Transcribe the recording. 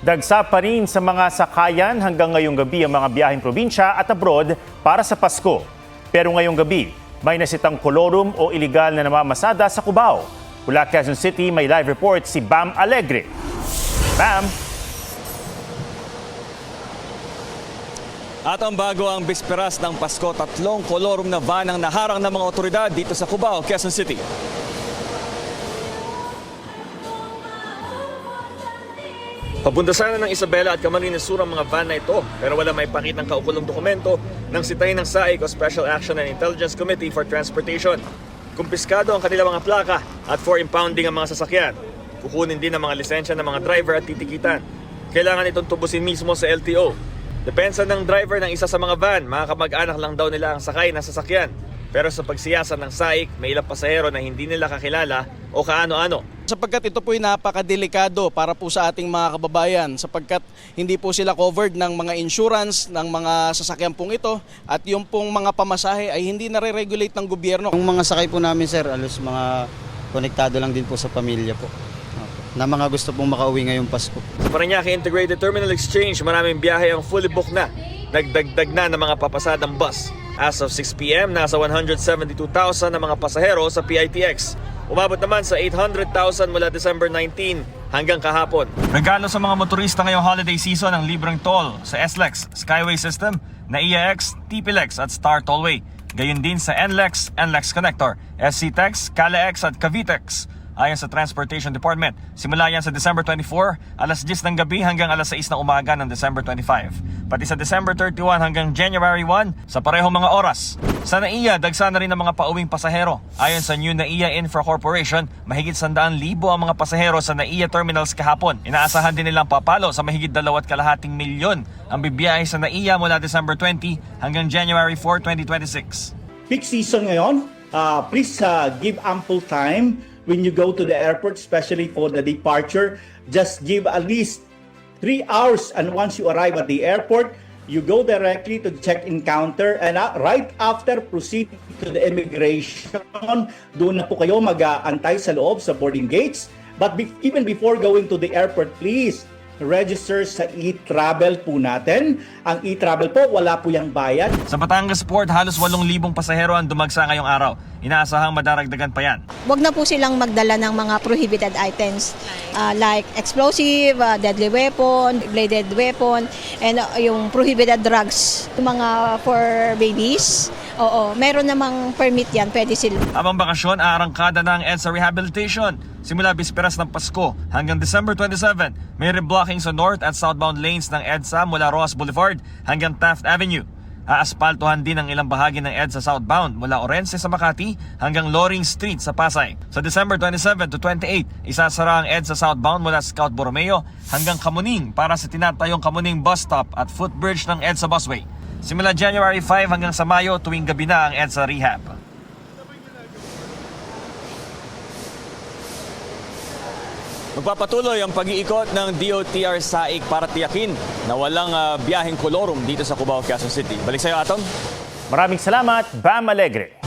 Dagsa pa rin sa mga sakayan hanggang ngayong gabi ang mga biyaheng probinsya at abroad para sa Pasko. Pero ngayong gabi, may nasitang kolorum o iligal na namamasada sa Cubao. Mula Quezon City, may live report si Bam Alegre. Bam! At ang bago ang bisperas ng Pasko, 3 kolorum na van ang naharang ng mga otoridad dito sa Cubao, Quezon City. Papunta sana ng Isabela at Camarines Sur ang mga van na ito, pero wala may pakitang kaukulong dokumento ng sitay ng SAIC o Special Action and Intelligence Committee for Transportation. Kumpiskado ang kanilang mga plaka at for impounding ang mga sasakyan. Kukunin din ang mga lisensya ng mga driver at titikitan. Kailangan itong tubusin mismo sa LTO. Depensa ng driver ng isa sa mga van, mga kamag-anak lang daw nila ang sakay ng sasakyan. Pero sa pagsiyasat ng SAIC, may ilang pasahero na hindi nila kakilala o kaano-ano. Sapagkat ito po'y napakadelikado para po sa ating mga kababayan sapagkat hindi po sila covered ng mga insurance ng mga sasakyan pong ito at yung pong mga pamasahe ay hindi nare-regulate ng gobyerno. Yung mga sakay po namin sir, alos mga konektado lang din po sa pamilya po. Na mga gusto pong makauwi ngayong Pasko. Sa Parañaque Integrated Terminal Exchange, maraming biyahe ang fully booked na. Nagdagdag na ng mga papasadang bus. As of 6 p.m., nasa 172,000 na mga pasahero sa PITX. Umabot naman sa 800,000 mula December 19 hanggang kahapon. Regalo sa mga motorista ngayong holiday season ang libreng toll sa SLEX, Skyway System, NAIAX, TPLEX at Star Tollway. Gayon din sa NLEX, NLEX Connector, SCTEX, CALEX at Cavitex. Ayon sa Transportation Department, simula yan sa December 24, alas 10 ng gabi hanggang alas 6 ng umaga ng December 25. Pati sa December 31 hanggang January 1 sa parehong mga oras. Sa NAIA, dagsa na rin ang mga pauwing pasahero. Ayon sa New NAIA Infra Corporation, mahigit 100,000 ang mga pasahero sa NAIA terminals kahapon. Inaasahan din nilang papalo sa mahigit 2.2 milyon ang bibiyahe sa NAIA mula December 20 hanggang January 4, 2026. Peak season ngayon, please give ample time when you go to the airport, especially for the departure. Just give at least 3 hours, and once you arrive at the airport, you go directly to the check-in counter, and right after proceed to the immigration. Doon na po kayo mag-aantay sa loob sa boarding gates. But even before going to the airport, please register sa e-travel po natin. Ang e-travel po, wala po yung bayad. Sa Batangas Port, halos 8,000 pasahero ang dumagsa ngayong araw. Inaasahang madaragdagan pa yan. Huwag na po silang magdala ng mga prohibited items like explosive, deadly weapon, bladed weapon, and yung prohibited drugs. Yung mga for babies, oo, meron namang permit yan, pwede sila. Habang bakasyon, aarangkada na ang EDSA Rehabilitation. Simula bisperas ng Pasko hanggang December 27, may reblocking sa north at southbound lanes ng EDSA mula Roas Boulevard hanggang Taft Avenue. Aaspaltuhan din ang ilang bahagi ng EDSA southbound mula Orense sa Makati hanggang Loring Street sa Pasay. Sa December 27 to 28, isasara ang EDSA southbound mula Scout Borromeo hanggang Kamuning para sa tinatayong Kamuning bus stop at footbridge ng EDSA busway. Simula January 5 hanggang sa Mayo, tuwing gabi na ang EDSA Rehab. Magpapatuloy ang pag-iikot ng DOTR SAIC para tiyakin na walang biyaheng kolorum dito sa Cubao, Quezon City. Balik sa iyo, Atom. Maraming salamat, Bam Alegre.